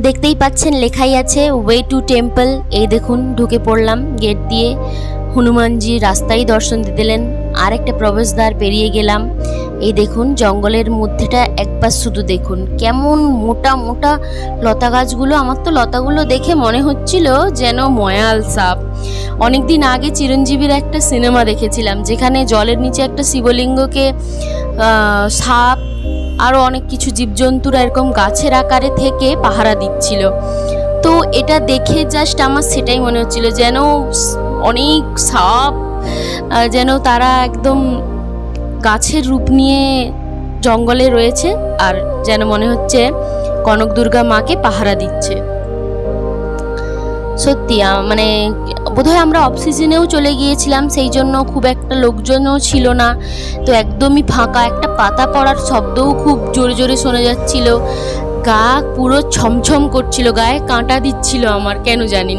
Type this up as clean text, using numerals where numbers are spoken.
দেখতেই পাচ্ছেন লেখাই আছে ওয়ে টু টেম্পল। এই দেখুন ঢুকে পড়লাম গেট দিয়ে, হনুমানজি রাস্তায় দর্শন দিয়ে দিলেন। আর একটা প্রবেশদ্বার পেরিয়ে গেলাম। এই দেখুন জঙ্গলের মধ্যেটা একবার শুধু দেখুন, কেমন মোটা মোটা লতা গাছগুলো। আমার তো লতাগুলো দেখে মনে হচ্ছিল যেন ময়াল সাপ। অনেকদিন আগে চিরঞ্জীবীর একটা সিনেমা দেখেছিলাম, যেখানে জলের নিচে একটা শিবলিঙ্গকে সাপ আরও অনেক কিছু জীবজন্তুরা এরকম গাছের আকারে থেকে পাহারা দিচ্ছিল। তো এটা দেখে জাস্ট আমার সেটাই মনে হচ্ছিল, যেন অনেক সাপ, যেন তারা একদম গাছের রূপ নিয়ে জঙ্গলে রয়েছে, আর যেন মনে হচ্ছে কনক দুর্গা মাকে পাহারা দিচ্ছে। সত্যি মানে বোধহয় আমরা অফ সিজনেও চলে গিয়েছিলাম, সেই জন্য খুব একটা লোকজনও ছিল না। তো একদমই ফাঁকা, একটা পাতা পড়ার শব্দও খুব জোরে জোরে শোনা যাচ্ছিল। গা পুরো ছমছম করছিল, গায়ে কাঁটা দিচ্ছিল আমার, কেন জানি না।